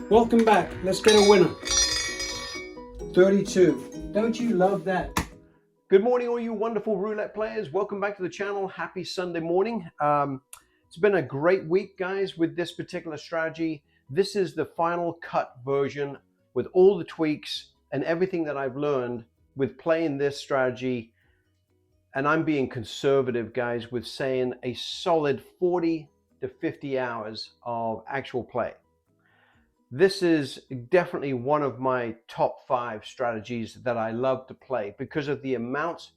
Welcome back. Let's get a winner. 32. Don't you love that? Good morning, all you wonderful roulette players. Welcome back to the channel. Happy Sunday morning. It's been a great week, guys, with this particular strategy. This is the final cut version with all the tweaks and everything that I've learned with playing this strategy. And I'm being conservative, guys, with saying a solid 40 to 50 hours of actual play. This is definitely one of my top 5 strategies that I love to play because of the amount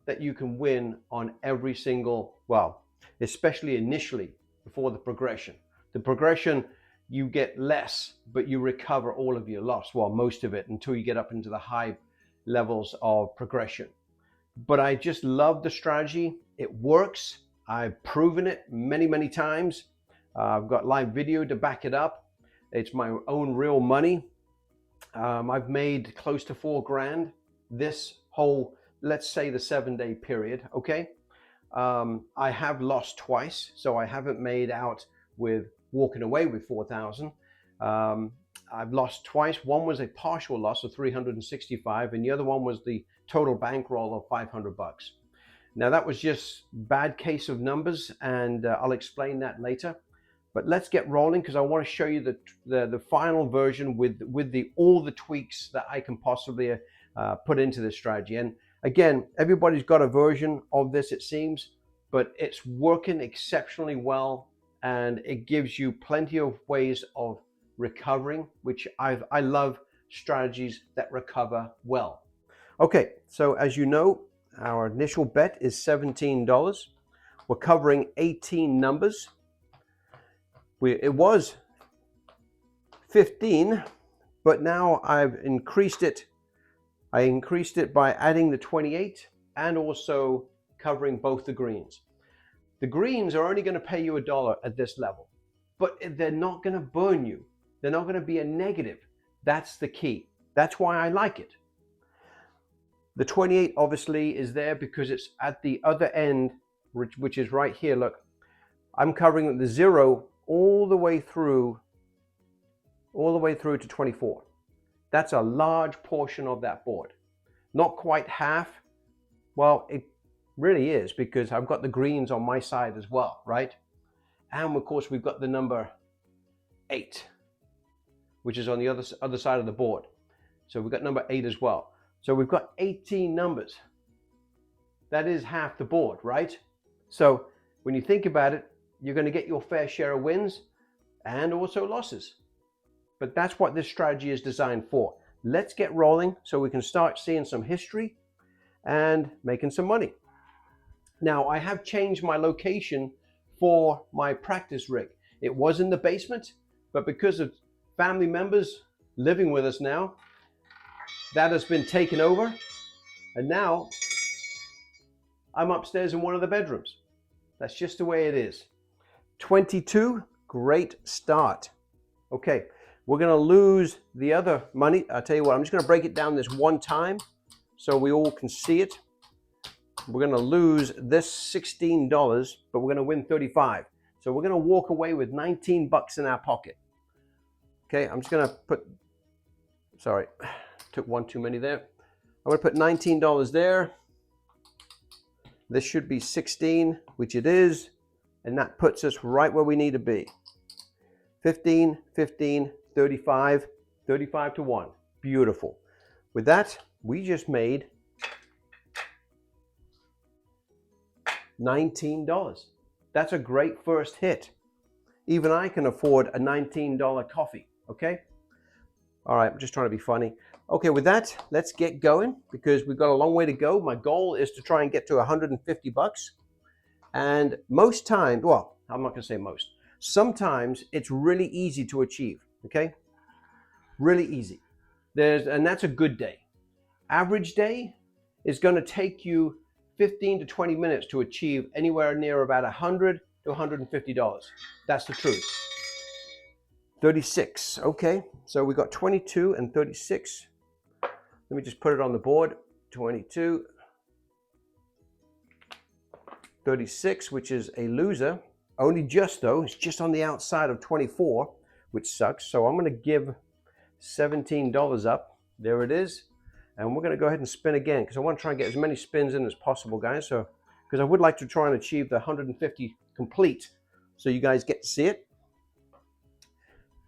that you can win on every single, well, especially initially before the progression. The progression, you get less, but you recover all of your loss, well, most of it, until you get up into the high levels of progression. But I just love the strategy. It works. I've proven it many times. I've got live video to back it up. It's my own real money. I've made close to $4,000 this whole, let's say, the 7-day period. Okay. I have lost twice, so I haven't made out with walking away with 4,000. I've lost twice. One was a partial loss of 365, and the other one was the total bankroll of 500 bucks. Now that was just bad case of numbers, and I'll explain that later. But let's get rolling because I want to show you the final version with all the tweaks that I can possibly put into this strategy. And again, everybody's got a version of this, it seems, but it's working exceptionally well, and it gives you plenty of ways of recovering, which I love strategies that recover well. Okay, so as you know, our initial bet is $17. We're covering 18 numbers. It was 15, but now I've increased it. I increased it by adding the 28 and also covering both the greens. The greens are only going to pay you $1 at this level, but they're not going to burn you. They're not going to be a negative. That's the key. That's why I like it. The 28 obviously is there because it's at the other end, which is right here. Look, I'm covering the 0 all the way through to 24. That's a large portion of that board. Not quite half. Well, it really is because I've got the greens on my side as well, right? And of course we've got the number 8, which is on the other side of the board. So we've got number 8 as well. So we've got 18 numbers. That is half the board, right? So when you think about it, you're going to get your fair share of wins and also losses. But that's what this strategy is designed for. Let's get rolling so we can start seeing some history and making some money. Now, I have changed my location for my practice rig. It was in the basement, but because of family members living with us now, that has been taken over. And now I'm upstairs in one of the bedrooms. That's just the way it is. 22, great start. Okay, we're going to lose the other money. I'll tell you what, I'm just going to break it down this one time so we all can see it. We're going to lose this $16, but we're going to win 35. So we're going to walk away with 19 bucks in our pocket. Okay, I'm just going to put, sorry, took one too many there. I'm going to put $19 there. This should be 16, which it is. And that puts us right where we need to be. 15, 15, 35, 35 to 1. Beautiful. With that, we just made $19. That's a great first hit. Even I can afford a $19 coffee, okay? All right, I'm just trying to be funny. Okay, with that, let's get going because we've got a long way to go. My goal is to try and get to 150 bucks. And most times, well, I'm not going to say most. Sometimes it's really easy to achieve, okay? Really easy. And that's a good day. Average day is going to take you 15 to 20 minutes to achieve anywhere near about $100 to $150. That's the truth. 36, okay. So we got 22 and 36. Let me just put it on the board. 22, 36, which is a loser. Only just though, it's just on the outside of 24. which sucks. So I'm going to give $17 up. There it is. And we're going to go ahead and spin again because I want to try and get as many spins in as possible, guys. So, because I would like to try and achieve the 150 complete so you guys get to see it.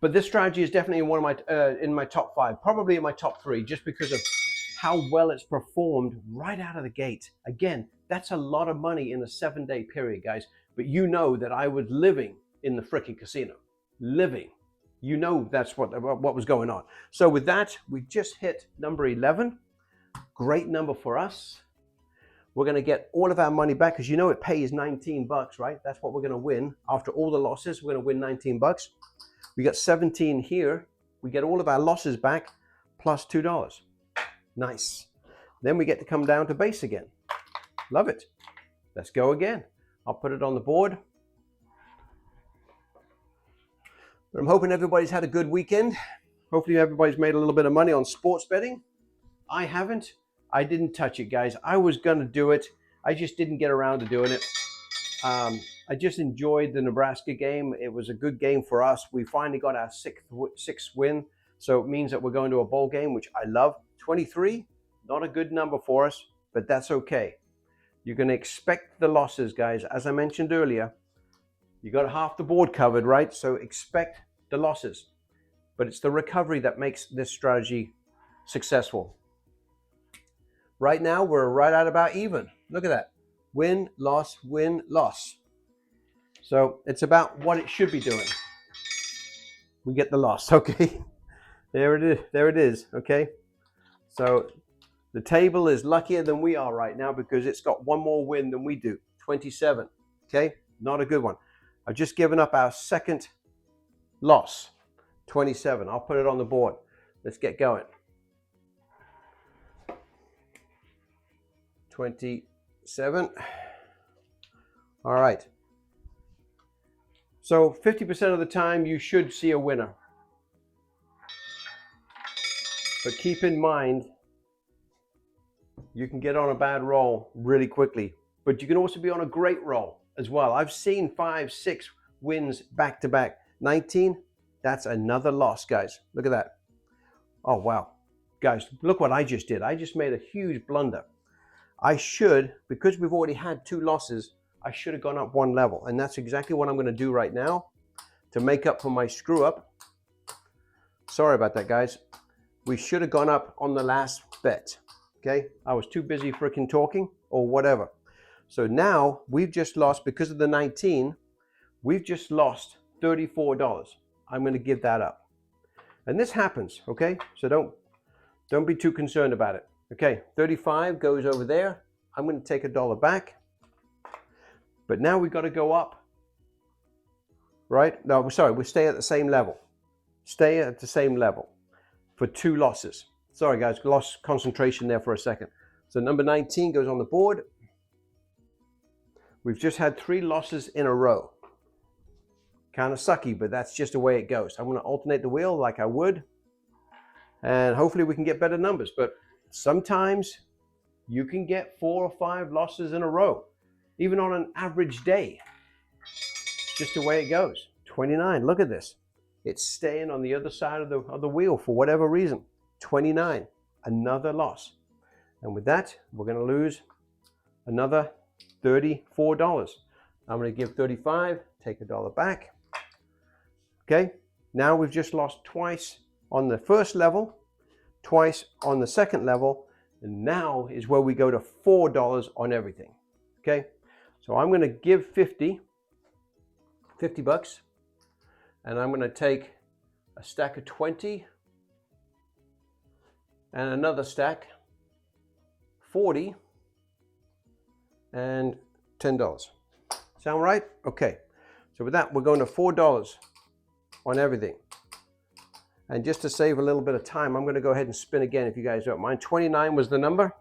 But this strategy is definitely one of my in my top 5, probably in my top 3, just because of how well it's performed right out of the gate. Again, that's a lot of money in a 7-day period, guys. But you know that I was living in the freaking casino, living. You know that's what was going on. So with that, we just hit number 11. Great number for us. We're going to get all of our money back because you know it pays 19 bucks, right? That's what we're going to win. After all the losses, we're going to win 19 bucks. We got 17 here. We get all of our losses back plus $2. Nice. Then we get to come down to base again. Love it. Let's go again. I'll put it on the board. But I'm hoping everybody's had a good weekend. Hopefully everybody's made a little bit of money on sports betting. I haven't. I didn't touch it, guys. I was going to do it. I just didn't get around to doing it. I just enjoyed the Nebraska game. It was a good game for us. We finally got our sixth win. So it means that we're going to a bowl game, which I love. 23, not a good number for us, but that's okay. You're going to expect the losses, guys. As I mentioned earlier, you got half the board covered, right? So expect the losses. But it's the recovery that makes this strategy successful. Right now, we're right at about even. Look at that. Win, loss, win, loss. So it's about what it should be doing. We get the loss, okay? There it is. There it is, okay? So the table is luckier than we are right now because it's got one more win than we do. 27, okay? Not a good one. I've just given up our second loss, 27. I'll put it on the board. Let's get going. 27. All right. So 50% of the time you should see a winner. But keep in mind, you can get on a bad roll really quickly, but you can also be on a great roll as well. I've seen 5, 6 wins back to back. 19, that's another loss, guys. Look at that. Oh, wow. Guys, look what I just did. I just made a huge blunder. I should, because we've already had 2 losses, I should have gone up 1 level. And that's exactly what I'm going to do right now to make up for my screw up. Sorry about that, guys. We should have gone up on the last bet. Okay, I was too busy freaking talking or whatever. So now we've just lost, because of the 19, we've just lost $34. I'm going to give that up. And this happens, okay? So don't be too concerned about it. Okay, 35 goes over there. I'm going to take $1 back. But now we've got to go up, right? No, sorry, we stay at the same level. Stay at the same level for 2 losses. Sorry, guys, lost concentration there for a second. So number 19 goes on the board. We've just had 3 losses in a row. Kind of sucky, but that's just the way it goes. I'm going to alternate the wheel like I would. And hopefully we can get better numbers. But sometimes you can get 4 or 5 losses in a row, even on an average day. It's just the way it goes. 29, look at this. It's staying on the other side of the wheel for whatever reason. 29, another loss. And with that, we're going to lose another $34. I'm going to give 35, take $1 back. Okay, now we've just lost twice on the first level, twice on the second level, and now is where we go to $4 on everything. Okay, so I'm going to give 50 bucks, and I'm going to take a stack of 20 and another stack, 40 and $10. Sound right? Okay, so with that, we're going to $4 on everything. And just to save a little bit of time, I'm going to go ahead and spin again if you guys don't mind. 29 was the number.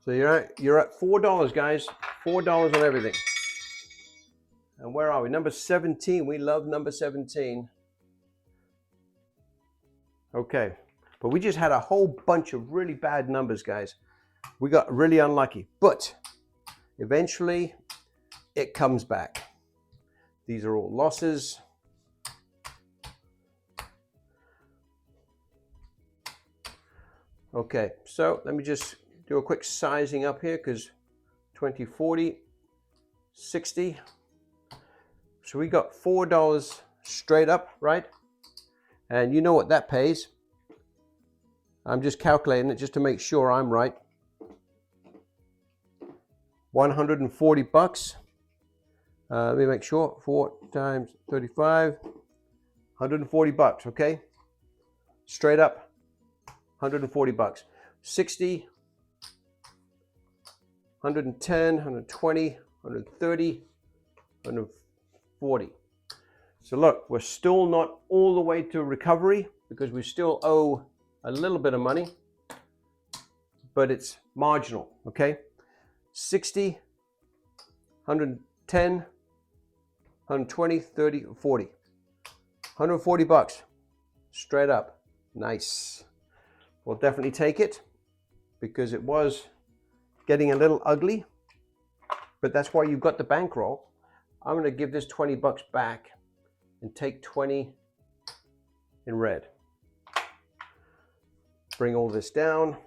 So you're at $4, guys. $4 on everything. And where are we? Number 17. We love number 17. Okay. But we just had a whole bunch of really bad numbers, guys. We got really unlucky, but eventually it comes back. These are all losses. Okay, so let me just do a quick sizing up here, because 20, 40, 60. So we got $4 straight up, right? And you know what that pays. I'm just calculating it just to make sure I'm right. 140 bucks. Let me make sure. 4 times 35. 140 bucks, okay? Straight up. 140 bucks. 60. 110, 120, 130, 140. So look, we're still not all the way to recovery because we still owe a little bit of money, but it's marginal, okay? 60, 110, 120, 30, 40. 140 bucks, straight up. Nice. We'll definitely take it because it was getting a little ugly, but that's why you've got the bankroll. I'm going to give this 20 bucks back and take 20 in red. Bring all this down,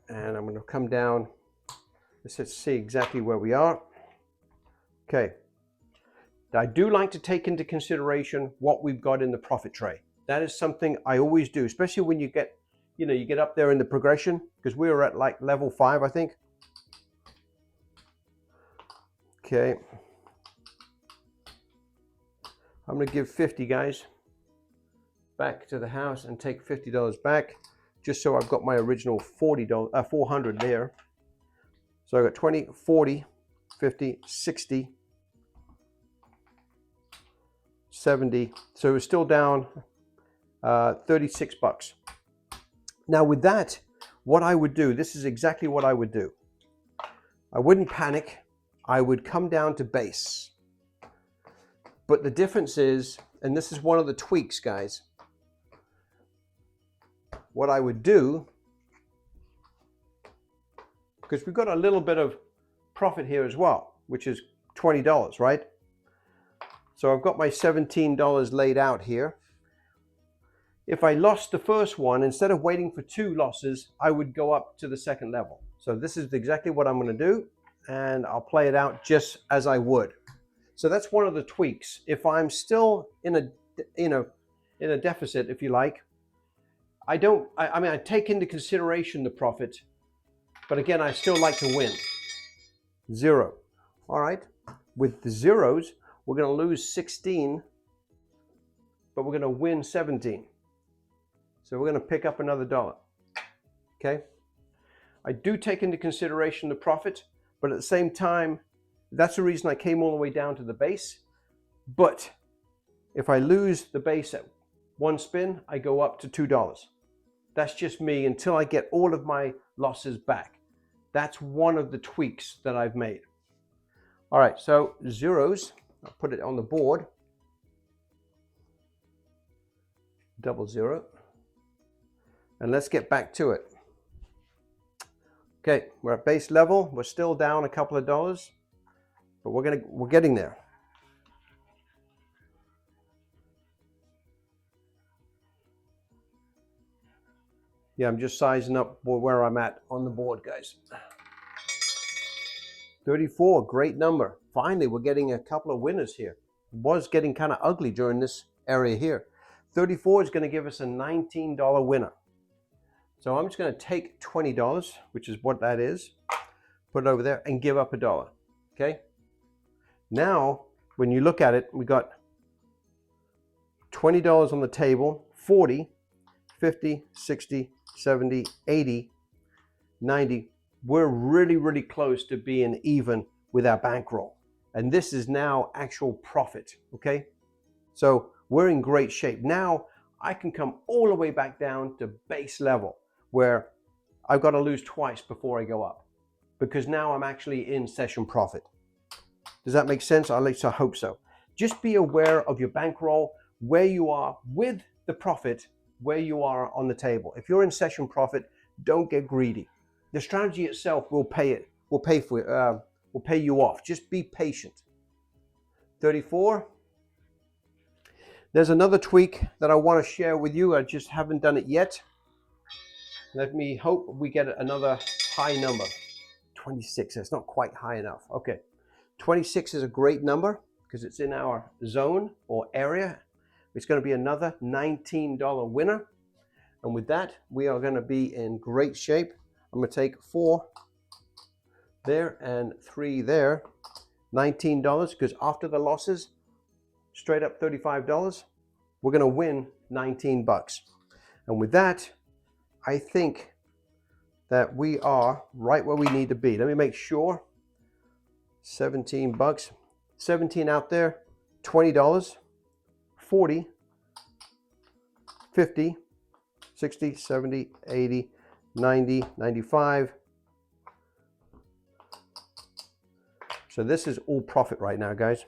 and I'm going to come down. Let's see exactly where we are. Okay. I do like to take into consideration what we've got in the profit tray. That is something I always do, especially when you get up there in the progression, because we were at like level 5, I think. Okay. I'm going to give 50, guys, back to the house and take $50 back, just so I've got my original $400 there. So I got 20, 40, 50, 60, 70. So we're still down 36 bucks. Now with that, what I would do, this is exactly what I would do. I wouldn't panic. I would come down to base. But the difference is, and this is one of the tweaks, guys, what I would do, because we've got a little bit of profit here as well, which is $20, right? So I've got my $17 laid out here. If I lost the first one, instead of waiting for 2 losses, I would go up to the second level. So this is exactly what I'm going to do, and I'll play it out just as I would. So that's one of the tweaks. If I'm still in a deficit, if you like, I mean, I take into consideration the profit, but again, I still like to win. 0. All right. With the zeros, we're going to lose 16, but we're going to win 17. So we're going to pick up another $1. Okay. I do take into consideration the profit, but at the same time, that's the reason I came all the way down to the base. But if I lose the base at 1 spin, I go up to $2. That's just me until I get all of my losses back. That's one of the tweaks that I've made. All right, so zeros, I'll put it on the board. 00. And let's get back to it. Okay, we're at base level. We're still down a couple of dollars, but we're getting there. Yeah, I'm just sizing up where I'm at on the board, guys. 34, great number. Finally, we're getting a couple of winners here. It was getting kind of ugly during this area here. 34 is going to give us a $19 winner. So I'm just going to take $20, which is what that is, put it over there and give up $1. Okay. Now, when you look at it, we got $20 on the table, 40, 50, 60, 70, 80, 90. We're really, really close to being even with our bankroll. And this is now actual profit, okay? So we're in great shape. Now I can come all the way back down to base level where I've got to lose twice before I go up, because now I'm actually in session profit. Does that make sense? At least I hope so. Just be aware of your bankroll, where you are with the profit, where you are on the table. If you're in session profit, Don't get greedy. The strategy itself will pay will pay you off. Just be patient. 34. There's another tweak that I want to share with you. I just haven't done it yet. Let me hope we get another high number. 26, that's not quite high enough. Okay, 26 is a great number because it's in our zone or area. It's going to be another $19 winner. And with that, we are going to be in great shape. I'm going to take 4 there and 3 there. $19 because after the losses, straight up $35, we're going to win 19 bucks. And with that, I think that we are right where we need to be. Let me make sure. 17 bucks. 17 out there. $20. 40. 50. 60, 70, 80, 90, 95. So this is all profit right now, guys.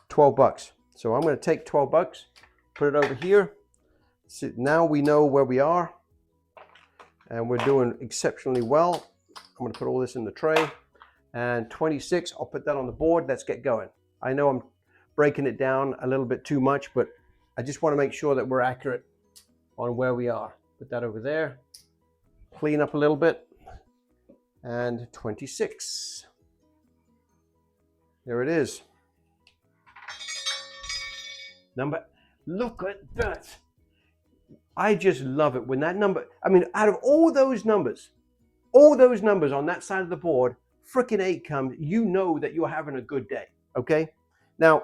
12 bucks. So I'm going to take 12 bucks, put it over here. So now we know where we are, and we're doing exceptionally well. I'm going to put all this in the tray, and 26, I'll put that on the board. Let's get going. I know I'm breaking it down a little bit too much, but I just want to make sure that we're accurate on where we are. Put that over there, clean up a little bit, and 26. There it is. Number, look at that. I just love it when that number, I mean, out of all those numbers on that side of the board, freaking 8 comes, you know that you're having a good day, okay? Now,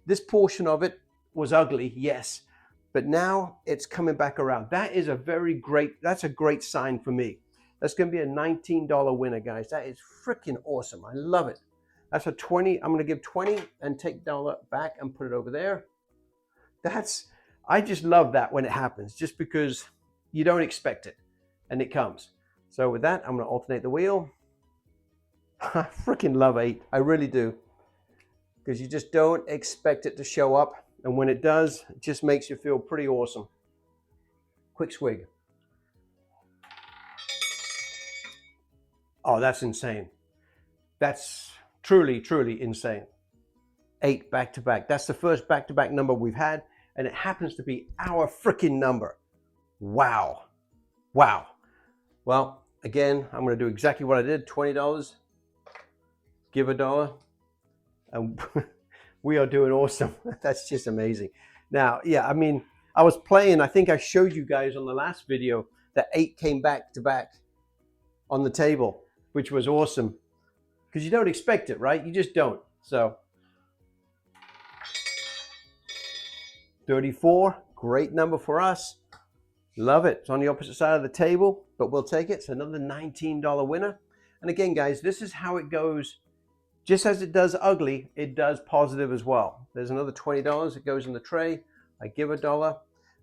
this portion of it was ugly, yes, but now it's coming back around. That is that's a great sign for me. That's gonna be a $19 winner, guys. That is freaking awesome. I love it. That's a 20, I'm gonna give 20 and take dollar back and put it over there. I just love that when it happens, just because you don't expect it and it comes. So with that, I'm going to alternate the wheel. I freaking love 8. I really do. Because you just don't expect it to show up. And when it does, it just makes you feel pretty awesome. Quick swig. Oh, that's insane. That's truly, truly insane. 8 back to back. That's the first back to back number we've had. And it happens to be our freaking number. Wow. Wow. Well, again, I'm going to do exactly what I did. $20. Give $1. And we are doing awesome. That's just amazing. Now, yeah, I mean, I was playing. I think I showed you guys on the last video that 8 came back to back on the table, which was awesome. Because you don't expect it, right? You just don't. So 34, great number for us. Love it. It's on the opposite side of the table, but we'll take it. It's another $19 winner. And again, guys, this is how it goes. Just as it does ugly, it does positive as well. There's another $20 that goes in the tray. I give $1.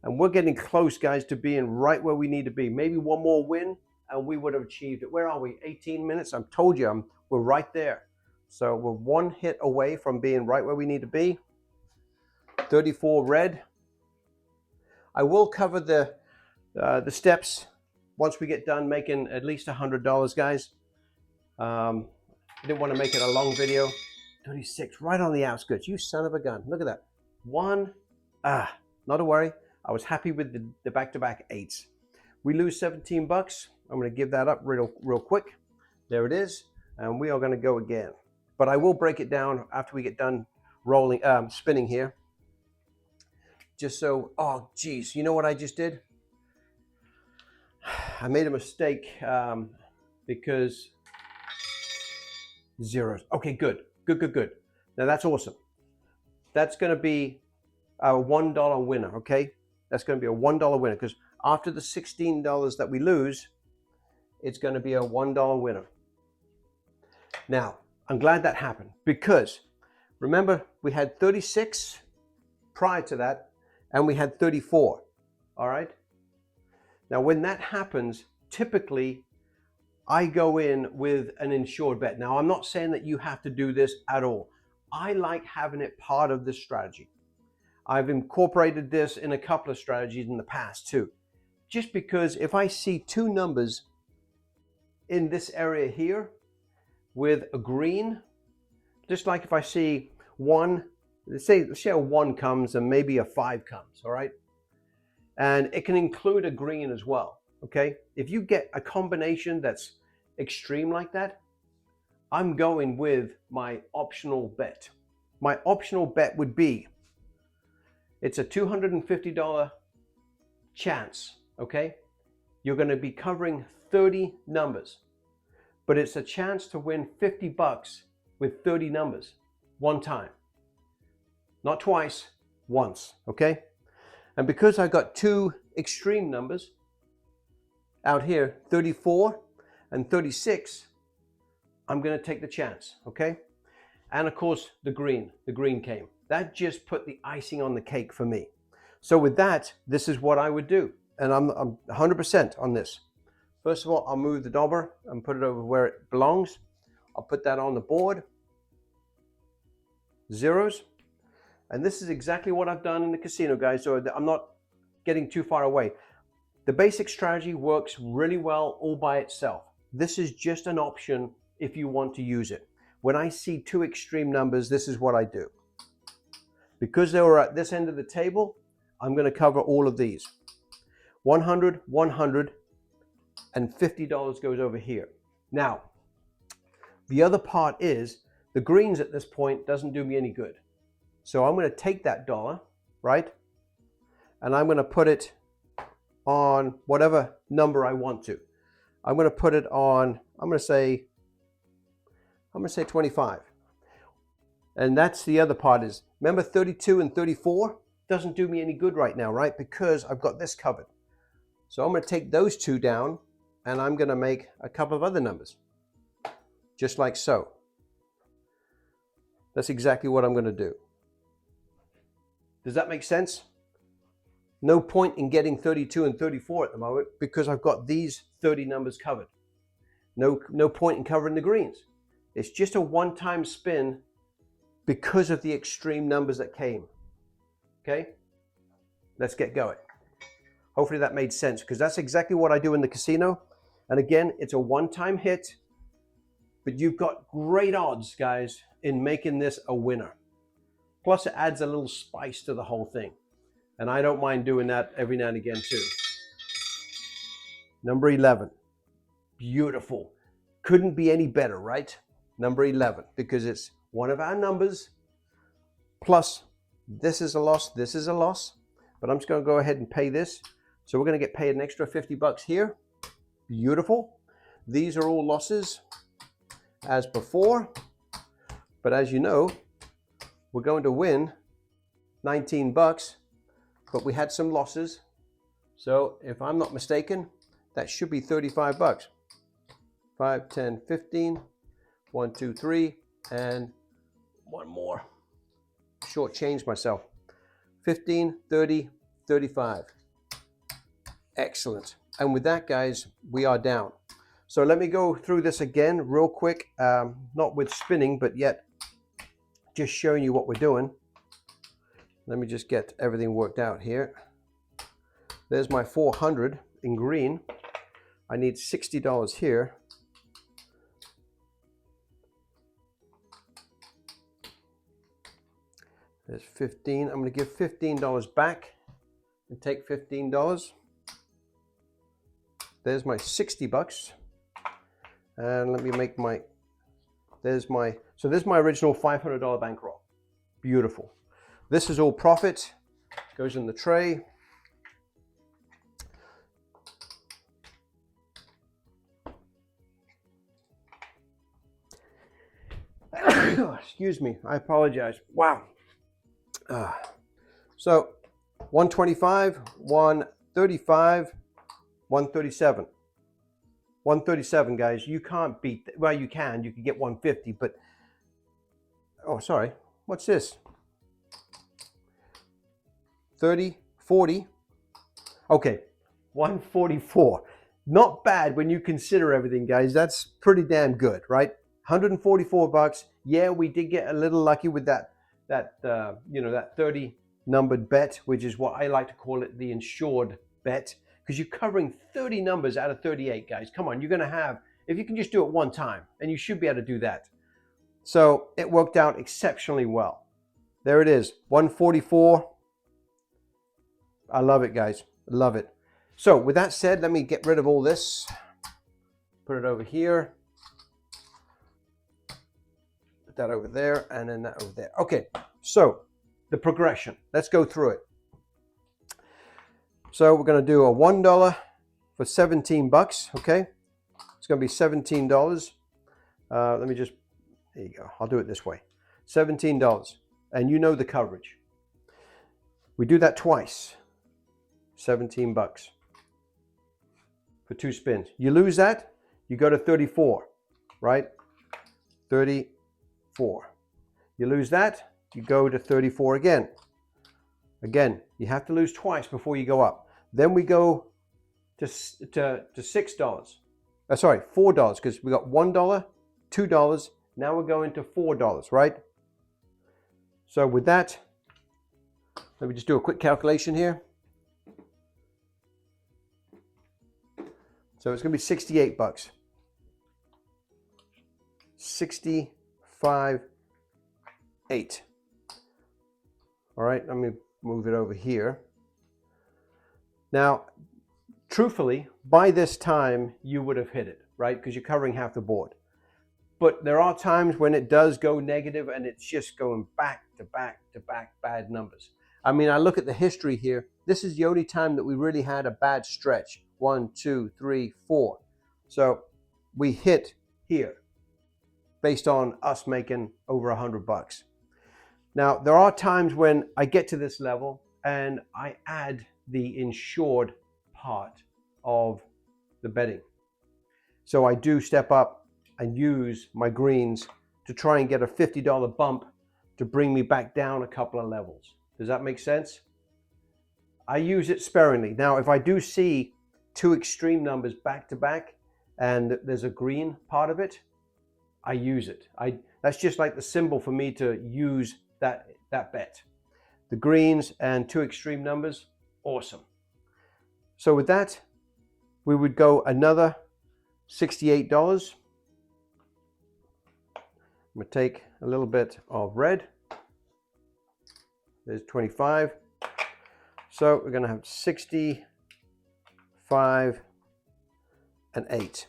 And we're getting close, guys, to being right where we need to be. Maybe one more win, and we would have achieved it. Where are we? 18 minutes? I've told you, we're right there. So we're one hit away from being right where we need to be. 34 red. I will cover the steps once we get done making at least $100, guys. I didn't want to make it a long video. 36, right on the outskirts. You son of a gun. Look at that. 1, not to worry. I was happy with the back-to-back 8s. We lose 17 bucks. I'm going to give that up real quick. There it is. And we are going to go again. But I will break it down after we get done rolling, spinning here. Just so, oh, geez, you know what I just did? I made a mistake because zeros. Okay, good. Now that's awesome. That's going to be a $1 winner, okay? That's going to be a $1 winner because after the $16 that we lose, it's going to be a $1 winner. Now, I'm glad that happened because remember we had 36 prior to that and we had 34, all right? Now, when that happens, typically I go in with an insured bet. Now, I'm not saying that you have to do this at all. I like having it part of the strategy. I've incorporated this in a couple of strategies in the past too. Just because if I see two numbers in this area here with a green, just like if I see one, let's say a 1 comes and maybe a 5 comes, all right? And it can include a green as well, okay? If you get a combination that's extreme like that, I'm going with my optional bet. My optional bet would be, it's a $250 chance, okay? You're going to be covering 30 numbers, but it's a chance to win 50 bucks with 30 numbers one time. Not twice, once, okay? And because I got two extreme numbers out here, 34 and 36, I'm going to take the chance, okay? And of course, the green came. That just put the icing on the cake for me. So with that, this is what I would do. And I'm 100% on this. First of all, I'll move the dauber and put it over where it belongs. I'll put that on the board. Zeros. And this is exactly what I've done in the casino, guys. So I'm not getting too far away. The basic strategy works really well all by itself. This is just an option if you want to use it. When I see two extreme numbers, this is what I do. Because they were at this end of the table, I'm going to cover all of these. 100, 100, and $50 goes over here. Now, the other part is the greens at this point doesn't do me any good. So I'm going to take that dollar, right? And I'm going to put it on whatever number I want to. I'm going to put it on, I'm going to say 25. And that's the other part is, remember 32 and 34 doesn't do me any good right now, right? Because I've got this covered. So I'm going to take those two down and I'm going to make a couple of other numbers. Just like so. That's exactly what I'm going to do. Does that make sense? No point in getting 32 and 34 at the moment because I've got these 30 numbers covered. No point in covering the greens. It's just a one-time spin because of the extreme numbers that came. Okay? Let's get going. Hopefully that made sense because that's exactly what I do in the casino. And again, it's a one-time hit, but you've got great odds, guys, in making this a winner. Plus it adds a little spice to the whole thing. And I don't mind doing that every now and again too. Number 11. Beautiful. Couldn't be any better, right? Number 11, because it's one of our numbers. Plus, this is a loss, this is a loss. But I'm just going to go ahead and pay this. So we're going to get paid an extra 50 bucks here. Beautiful. These are all losses as before. But as you know, we're going to win 19 bucks. But we had some losses. So if I'm not mistaken, that should be 35 bucks. 5, 10, 15, 1, 2, 3, and one more. Shortchanged myself. 15, 30, 35. Excellent. And with that, guys, we are down. So let me go through this again real quick. Not with spinning, but yet just showing you what we're doing. Let me just get everything worked out here. There's my 400 in green. I need $60 here. There's 15. I'm going to give $15 back and take $15. There's my 60 bucks. And let me make my, so this is my original $500 bankroll. Beautiful. This is all profit. Goes in the tray. Excuse me, I apologize. Wow. So 125, 135, 137. 137, guys. You can't beat that. Well, you can get 150, but oh, sorry. What's this? 30, 40. Okay, 144. Not bad when you consider everything, guys. That's pretty damn good, right? 144 bucks. Yeah, we did get a little lucky with that 30 numbered bet, which is what I like to call it, the insured bet, because you're covering 30 numbers out of 38, guys. Come on, you're going to have, if you can just do it one time, and you should be able to do that. So it worked out exceptionally well. There it is, 144. I love it, guys. I love it. So with that said, let me get rid of all this. Put it over here. Put that over there, and then that over there. Okay, so the progression. Let's go through it. So we're going to do a $1 for 17 bucks, okay? It's going to be $17. Let me just, there you go. I'll do it this way. $17. And you know the coverage. We do that twice. 17 bucks for 2 spins. You lose that, you go to 34, right? 34. You lose that, you go to 34 again. Again, you have to lose twice before you go up. Then we go to $6. Sorry, $4, because we got $1, $2. Now we're going to $4, right? So with that, let me just do a quick calculation here. So it's going to be 68 bucks. 65.8. All right, let me move it over here. Now, truthfully, by this time, you would have hit it, right? Because you're covering half the board. But there are times when it does go negative and it's just going back to back to back bad numbers. I mean, I look at the history here. This is the only time that we really had a bad stretch. 1, 2, 3, 4. So we hit here based on us making over 100 bucks. Now, there are times when I get to this level and I add the insured part of the betting. So I do step up and use my greens to try and get a $50 bump to bring me back down a couple of levels. Does that make sense? I use it sparingly. Now, if I do see 2 extreme numbers back to back and there's a green part of it, I use it. That's just like the symbol for me to use that bet. The greens and 2 extreme numbers, awesome. So with that, we would go another $68. I'm going to take a little bit of red. There's 25. So we're going to have 65 and 8.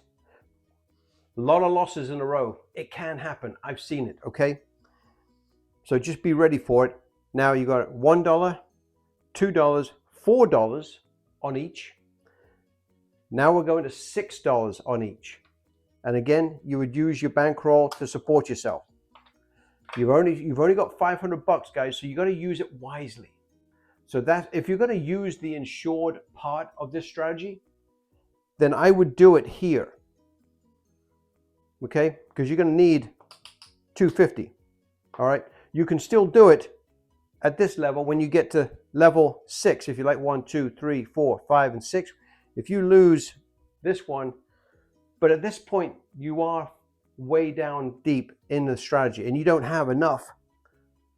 A lot of losses in a row. It can happen. I've seen it, okay? So just be ready for it. Now you got $1, $2, $4 on each. Now we're going to $6 on each. And again, you would use your bankroll to support yourself. You've only got 500 bucks, guys, so you got to use it wisely. So that if you're going to use the insured part of this strategy, then I would do it here. Okay? Because you're going to need 250. All right? You can still do it at this level when you get to level 6, if you like 1, 2, 3, 4, 5, and 6. If you lose this one, but at this point, you are way down deep in the strategy and you don't have enough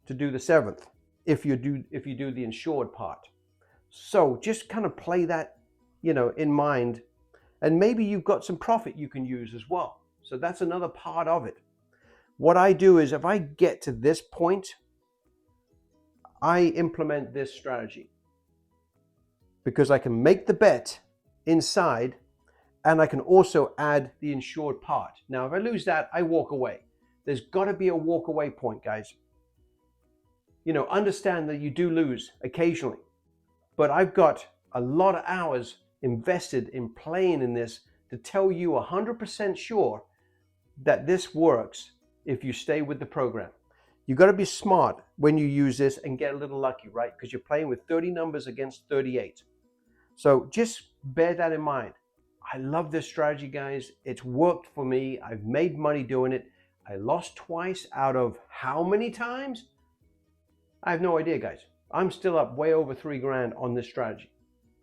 to do the 7th if you do the insured part. So just kind of play that, in mind, and maybe you've got some profit you can use as well. So that's another part of it. What I do is if I get to this point, I implement this strategy because I can make the bet inside and I can also add the insured part. Now, if I lose that, I walk away. There's got to be a walk away point, guys. Understand that you do lose occasionally, but I've got a lot of hours invested in playing in this to tell you 100% sure that this works if you stay with the program. You got to be smart when you use this and get a little lucky, right? Because you're playing with 30 numbers against 38. So just bear that in mind. I love this strategy, guys. It's worked for me. I've made money doing it. I lost twice out of how many times? I have no idea, guys. I'm still up way over 3 grand on this strategy.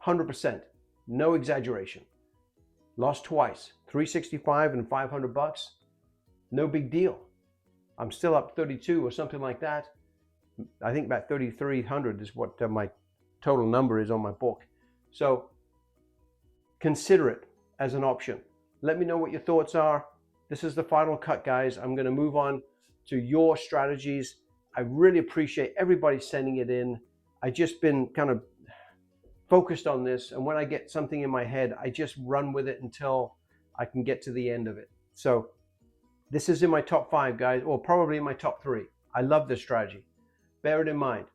100%. No exaggeration. Lost twice. 365 and 500 bucks. No big deal. I'm still up 32 or something like that. I think about 3,300 is what my total number is on my book. So consider it as an option. Let me know what your thoughts are. This is the final cut, guys. I'm going to move on to your strategies. I really appreciate everybody sending it in. I just been kind of focused on this, and when I get something in my head, I just run with it until I can get to the end of it. So this is in my top 5, guys, or probably in my top 3. I love this strategy. Bear it in mind.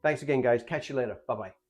Thanks again, guys. Catch you later. Bye-bye.